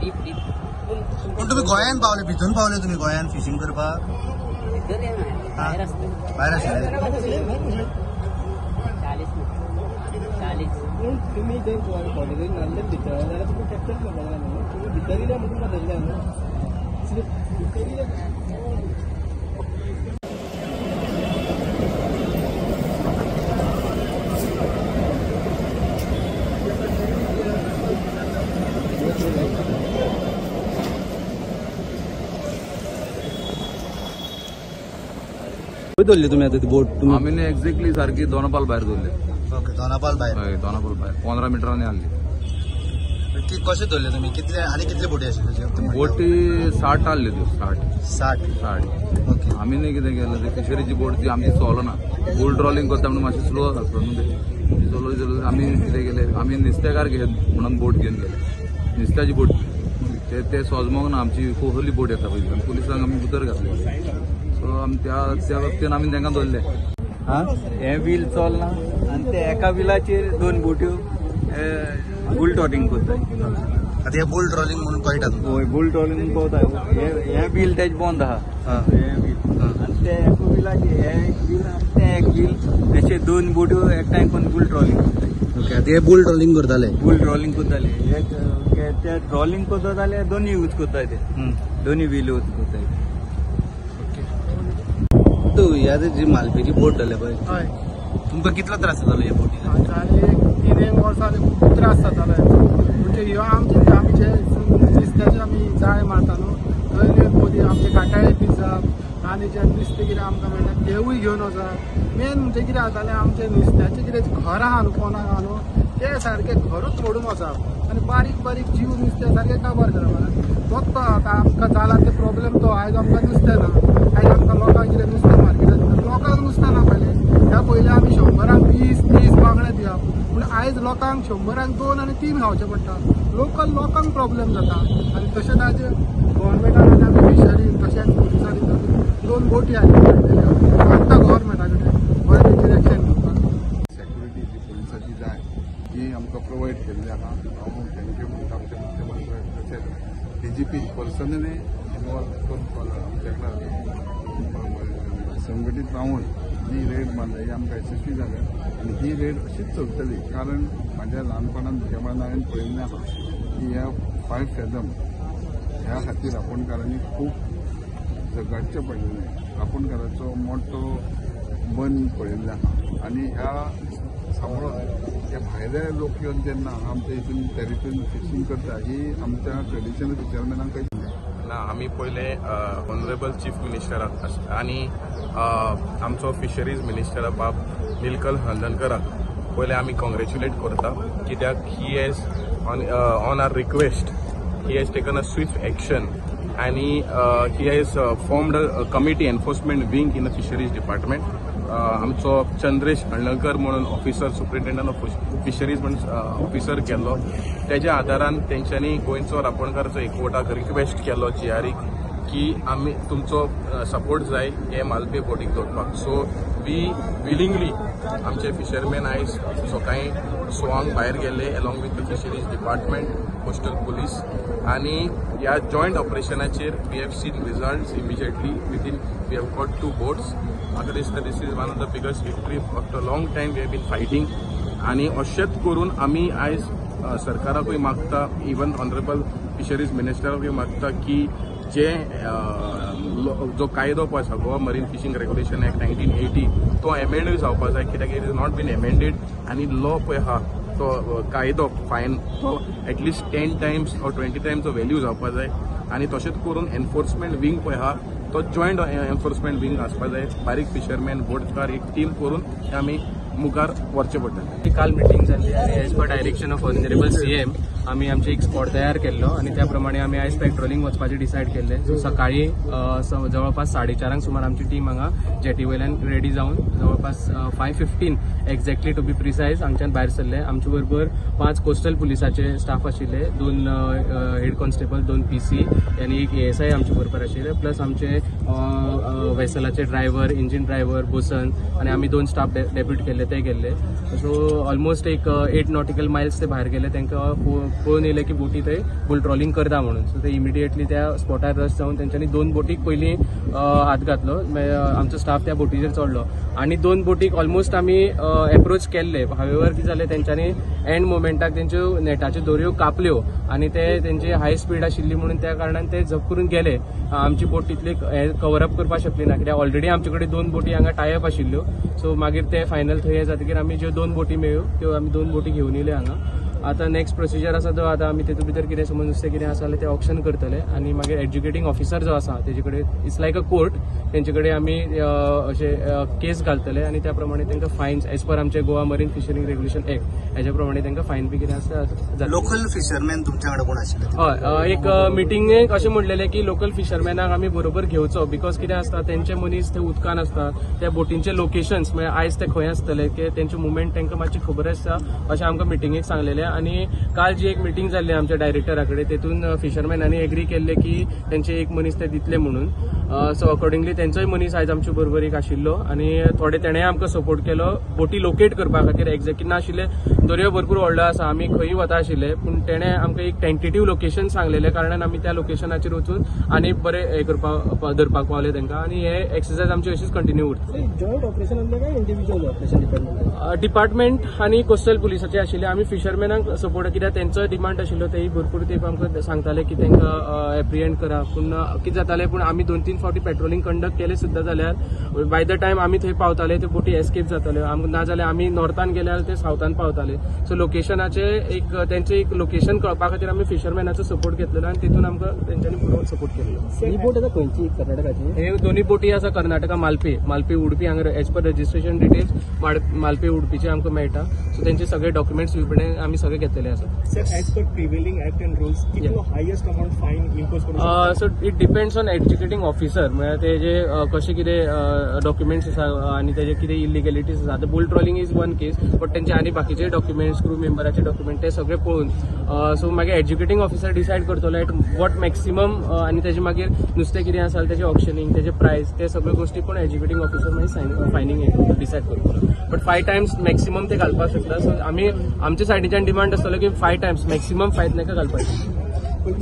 पण तुम्ही गोंयान पावले, भितून पावले तुम्ही गोंयान फिशिंग करपाक? भायर आशिल्ले. तुम्ही जर कॉलेजीत नासले भितर जाल्यार तुमी कॅप्चर करपाक जाय न्हू. तुमी भितर गेल्यार तुमकां धरल्या न्हू. भितर गेल्यार धरली तुम्ही आता ती बोट? आम्ही एक्झॅक्टली सारखी दोनापाल भायर धरली. ओके, दोनापाल भायर. हय, दोनापाल भायर 15 मिटरांनी आली. कशें धरले तुम्ही? कितले आनी कितले बोटी आशिल्ल्यो? बोटी 60 आसल्यो त्यो. 60. ओके. आमी न्ही कितें केलें, ती फिशरीची बोट ती आमची चलना. बुल ट्रॉलिंग करता म्हणून मातशें स्लो आसता न्हू ते. चलोवन आमी कितें केलें, आमी नुस्तेकार घेवन म्हणून बोट घेवन गेले. नुस्त्याची बोट ते सोजमोग ना, आमची कोहली बोट येता पळय, पुलिसांक आमी भितर घातले. सो आमी त्या वक्तीन आमी तांकां धरले. हे व्हील चलना आनी ते एका व्हिलाचेर 2 बोट्यो बुल ट्रॉलिंग करताय. आता हे बुल ट्रॉलिंग म्हणून कळटा तुमकां? होय, बुल ट्रॉलिंग पळोवताय. हे व्हील तेज बंद आहा. हे व्हील आनी ते एका व्हिलाचे हे एक व्हील आनी ते एक व्हील, अशे 2 बोट्यो एकठांय करून बुल ट्रॉलिंग करताय. ओके. आता हे बुल ट्रॉलिंग करताले? बुल ट्रॉलिंग करताले. ते ट्रॉलिंग करता जाल्यार दोन्ही यूज करताय. ते दोन्ही व्हील यूज करताय. तू ह्या जी मालपेची बोट जाले पळय, तुमकां कितलो त्रास जालो ह्या बोटीन? 3 वर्सां खूब त्रास जाताले. म्हणजे ह्यो आमचे नुस्त्याचे आमी जाळ मारता न्हू, थंय बोटी आमचे काटाळे बी जाप आनी जे नुस्तें कितें आमकां मेळटा तेवूय घेवन वचप. मेन म्हणजे कितें जातालें, आमचे नुस्त्याचे कितें घर आहा न्हू, फोन आहा न्हू, ते सारके घरूच मोडून वचप आनी बारीक बारीक जीव नुस्तें सारकें काबार करप. तोच तो आतां आमकां जाला ते प्रॉब्लेम तो. आयज आमकां नुस्तें ना, आयज आमकां लोकांक कितें नुस्तें मार्केटांत लोकांक नुस्तें ना पयलें. त्या पयलीं आमी 100राक 20-30 बांगडे दिवप, पूण आयज लोकांक 100राक 2 आनी 3 खावचें पडटा. लोकांक प्रॉब्लेम जाता. आनी तशेंच आयज गव्हर्मेंटान आमी फिशरी तशेंच पुलिसांनी 2 बोटी आयल्यो आतां गव्हर्मेंटा कडेन बरें तेचेर एक्शन घेवपाक. सेक्युरिटी जी पुलिसाची जाय ती आमकां प्रोवायड केल्ली आहा. हांव थँक्यू म्हणटा आमच्या मुख्यमंत्र्याक. तशेंच DGP पर्सनली इनवॉल्व करून आमच्या संघटीत रावन जी रेड मारल्या ही आमकां यशस्वी जाल्या. आनी ही रेड अशीच चलतली, कारण म्हाज्या ल्हानपणांत भुरगेपणांत हांवें पळयल्लें आहा की ह्या 5 फेदम ह्या खातीर आपुणकारांनी खूब झगडचें पडलेलें. आपुणकाराचो मोठो बंद पळयल्लें आहा. आनी ह्या सांबाळून हे भायले लोक येवन जेन्ना आमच्या हितून टॅरिटरीन फिशींग करता, ही आमच्या ट्रेडिशनल फिशरमॅनांक काही ना. आमी पयले ऑनरेबल चीफ मिनिस्टराक आनी आमचो फिशरीज मिनिस्टर बाब निलकंठ हळदणकराक पयले आमी कॉंग्रेच्युलेट करता, कित्याक he has on our request he has taken a swift action आनी he has formed a committee enforcement wing in the fisheries department. आमचो चंद्रेश हळदणकर म्हणून ऑफिसर, सुप्रिंटेंडंट ऑफ फिशरीज म्हणून ऑफिसर केल्लो. तेज्या आदारान तेंच्यांनी गोंयचो रापणकाराचो एकवटाक रिक्वेस्ट केलो GREक की आमी तुमचो सपोर्ट जाय हे मालपे बोटीक दवरपाक. सो वी विलिंगली आमचे फिशरमॅन आयज सकाळीं 6 भायर गेले along with the fisheries department, coastal police, आनी ह्या जॉयंट ऑपरेशनाचेर we have seen results immediately. Within we have got 2 boats. म्हाका दिसता this is one of the biggest victory after long time we have been fighting. आनी अशेंच करून आमी आयज सरकाराकूय मागता, इवन ऑनरेबल फिशरीज मिनिस्टराकूय मागता की जे जो कायदो पळय आसा Goa marine fishing regulation act 1980 तो एमेंडूय जावपाक जाय, कित्याक it is not been amended. आनी लॉ पळय आहा तो कायदो फायन तो at least 10 times or 20 times value जावपाक जाय. आनी तशेंच करून एनफोर्समेंट विंग पळय आहा तो जॉयंट एनफोर्समेंट विंग आसपाक जाय. बारीक फिशरमॅन बोटकार एक टीम करून आमी मुखार व्हरचें पडटलें. काल मिटींग जाल्ली आनी as per direction of honourable CM आमी आमचे एक स्पॉट तयार केल्लो आनी त्या प्रमाणे आमी आयज पेट्रोलिंग वचपाचें डिसायड केल्लें. सो सकाळीं जवळपास 4:30 सुमार आमची टीम हांगा जेटी वयल्यान रेडी जावन जवळपास 5:15 एक्झॅक्टली टू बी प्रिसायज हांगच्यान भायर सरले. आमचे बरोबर 5 कोस्टल पुलिसाचे स्टाफ आशिल्ले, 2 हेड कॉन्स्टेबल, 2 PC आनी एक ASI आमचे बरोबर आशिल्ले, प्लस आमचे वेसलाचे ड्रायव्हर, इंजिन ड्रायव्हर, बोसन आणि आम्ही 2 स्टाफ डेप्यूट केले ते गेल्ले. सो ऑलमोस्ट एक 8 नॉटिकल मायल्स ते भायर गेले. तांकां पळोवन येयलें की बोटी थंय बुल ट्रॉलिंग करता म्हणून. सो ते इमिडिएटली त्या स्पॉटार रश जावन तेंच्यांनी 2 बोटीक पयलीं हात घातलो. आमचो स्टाफ त्या बोटीचेर चडलो आनी 2 बोटीक ऑलमोस्ट आमी एप्रोच केल्ले. हावेवर कितें जालें, तेंच्यांनी एंड मोमेंटाक तेंच्यो नेटाच्यो दोरयो कापल्यो आनी ते तेंची हाय स्पीड आशिल्ली म्हणून त्या कारणान ते झप करून गेले. आमची बोट तितली कवर अप करपाक शकली ना, कित्याक ऑलरेडी आमचे कडेन 2 बोटी हांगा टाय अप आशिल्ल्यो. सो मागीर ते फायनल थंय जातकीर आमी ज्यो 2 बोटी मेळ्यो त्यो आमी 2 बोटी घेवन येयले हांगा. आता नेक्स्ट प्रोसिजर आसा तो आतां आमी तेतून भितर कितें समज नुस्तें कितें आसा जाल्यार ते ऑक्शन करतले आनी मागीर एज्युकेटींग ऑफिसर जो आसा तेजे कडेन इट्स लायक अ कोर्ट, तेंचे कडेन आमी अशे केस घालतले आनी त्या प्रमाणे तांकां फायन्स एज पर आमचे गोवा मरीन फिशरींग रेग्युलेशन एक्ट हेज्या प्रमाणे तांकां फायन बी कितें आसा. लोकल फिशरमॅन तुमच्या कडेन कोण आशिल्ले? हय, एक मिटिंगेक अशें म्हणलेलें की लोकल फिशरमॅनाक आमी बरोबर घेवचो, बिकॉज कितें आसता तेंचे मनीस ते उदकान आसता, त्या बोटींचे लोकेशन्स म्हणजे आयज ते खंय आसतले की तेंचे मुवमेंट तांकां मातशी खबर आसता अशें आमकां मिटिंगेक सांगलेलें. आनी काल जी एक मिटींग जाल्ली आमच्या डायरेक्टरा कडेन तेतून फिशरमॅनांनी एग्री केल्ले की तेंचे एक मनीस ते दितले म्हणून. सो अकॉर्डिंगली तेंचोय मनीस आयज आमचे बरोबर एक आशिल्लो आनी थोडे तेणें आमकां सपोर्ट केलो बोटी लोकेट करपा खातीर. एक्झॅक्टली नाशिल्ले, दर्यो भरपूर व्हडलो आसा, आमी खंयी वता आशिल्ले, पूण तेणें आमकां एक टेंटेटिव्ह लोकेशन सांगलेले कारणान आमी त्या लोकेशनाचेर वचून आनी बरें हे करपाक धरपाक पावले तांकां आनी हे एक्सरसायज आमची अशीच कंटिन्यू उरतली. जॉयंट ऑपरेशन आसलें काय इंडिव्हिज्युअल ऑपरेशन? डिपार्टमेंट आनी कोस्टल पुलिसाचे आशिल्ले. आमी फिशरमॅनाक सपोर्ट कित्याक तेंचो डिमांड आशिल्लो, तेय भरपूर ते आमकां सांगताले की तांकां एप्रिहेंड करा. पूण कितें जातालें, पूण आमी 2-3 फावटी पेट्रोलिंग कंडक्ट केले सुद्दां जाल्यार बाय द टायम आमी थंय पावताले त्यो बोटी एस्केप जाताल्यो, नाजाल्यार आमी नॉर्थान गेल्यार ते सावथान पावताले. सो लोकेशनाचे एक तेंचे एक लोकेशन कळपा खातीर आमी फिशरमॅनाचो सपोर्ट घेतलेलो आनी तितून आमकां तेंच्यांनी बरोबर सपोर्ट केलेलो. ही बोट आतां खंयची, कर्नाटकाची? हे दोन्ही बोटी आसा कर्नाटका मालपे उडपी. हांगा as per registration details Malpe उडपीचे आमकां मेळटा. सो तेंचे सगळे डॉक्युमेंट्स आमी सगळे घेतलेले आसा. Sir, as per prevailing act and rules कितलो हायेस्ट अमाउंट फायन इम्पोज करू शकता? So it depends on adjudicating officer, म्हणजे ते जे कशें कितें डॉक्युमेंट्स आसा आनी तेजे कितें इलिगॅलिटीज आसा. आतां bull trawling is one case, but तेंचे आनी बाकीचे डॉक्युमेंट्स, क्रू मेंबराचे डॉक्युमेंट ते सगळे पळोवन सो मागीर एज्युकेटींग ऑफिसर डिसायड करतलो एट वॉट मॅक्सिमम आनी तेजे मागीर नुस्तें कितें आसा तेजे ऑक्शनिंग, तेजे प्रायस, ते सगळे गोष्टी पण एज्युकेटींग ऑफिसर मागीर फायनींग डिसायड करतलो. बट 5 times मॅक्सिमम ते घालपाक शकता. सो आमी आमच्या सायडीच्यान डिमांड आसतलो की 5 times मॅक्सिमम फायन ताका घालपाचें. पण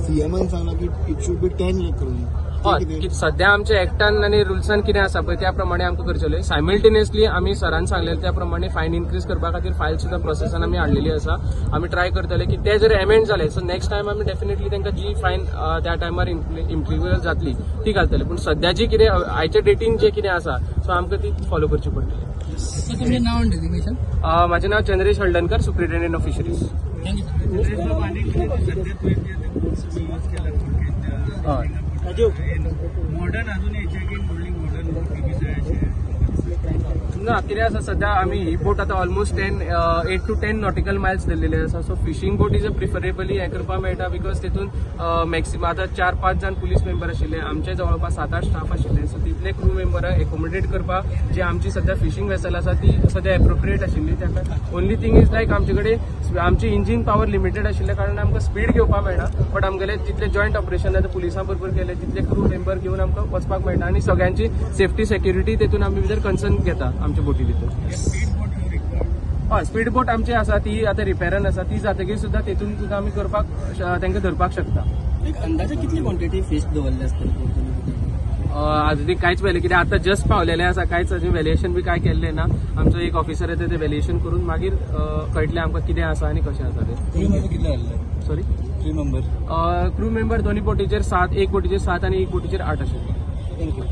सीएमान सांगला की इट शूड बी 10 lakh करून. हय, सध्या आमच्या एक्टान आनी रुल्सान कितें आसा पळय त्या प्रमाणे आमकां करचेलें. सायमल्टेनियसली आमी सरान सांगलेलें त्या प्रमाणे फायन इन्क्रीज करपा खातीर फायल सुद्दां प्रोसेसान आमी हाडलेली आसा. आमी ट्राय करतले की ते जर एमेंड जाले सो नेक्स्ट टायम आमी डेफिनेटली तांकां जी फायन त्या टायमार इम्प्लिमेंट जातली ती घालतले. पूण सध्याची कितें आयच्या डेटीन जे कितें आसा सो आमकां ती फॉलो करची पडटली. तुमचें नांव आनी डेजिग्नेशन? म्हाजें नांव Chandresh Haldankar, superintendent of fisheries. Modern अजून ना कितें आसा सध्या आमी ही बोट आतां ऑलमोस्ट 8 to 10 नॉटिकल मायल्स दिल्लेले आसा. So fishing boat is a preferably हें करपाक मेळटा बिकॉज तेतून मॅक्सिमम आतां 4-5 जाण पुलीस मेंबर आशिल्ले, आमचे जवळपास 7-8 स्टाफ आशिल्ले. सो तितले क्रू मेंबर एकोमोडेट करपाक जी आमची सध्या फिशींग वेसल आसा ती सध्या एप्रोप्रिएट आशिल्ली. ताका ओन्ली थिंग इज लायक आमचे कडेन आमची इंजीन पावर लिमिटेड आशिल्ल्या कारणान आमकां स्पीड घेवपाक मेळना. बट आमगेले तितले जॉयंट ऑपरेशन आतां पुलिसां बरोबर केले तितले क्रू मेंबर घेवन आमकां वचपाक मेळटा आनी सगळ्यांची सेफ्टी सेक्युरिटी तेतून आमी भितर कन्सर्न घेता आमच्या बोटी भितर. हय, स्पीड बोट आमची आसा ती आतां रिपेरान आसा, ती जातकीर सुद्दां तेतून सुद्दां आमी करपाक तांकां धरपाक शकता. एक अंदाजे कितली क्वॉन्टिटी फिश दवरले आसतले? अजून कांयच वेले कितें आतां जस्ट पावलेले आसा, कांयच अजून व्हॅल्युएशन बी काय केल्लें ना. आमचो एक ऑफिसर येता ते व्हॅल्युएशन करून मागीर कळटलें आमकां कितें आसा आनी कशें आसा ते. क्रू मेंबर कितले आसले? सॉरी, क्रू मेंबर दोन्ही बोटीचेर 7, एक बोटीचेर 7 आनी एक बोटीचेर 8 आशिल्ले. थँक्यू.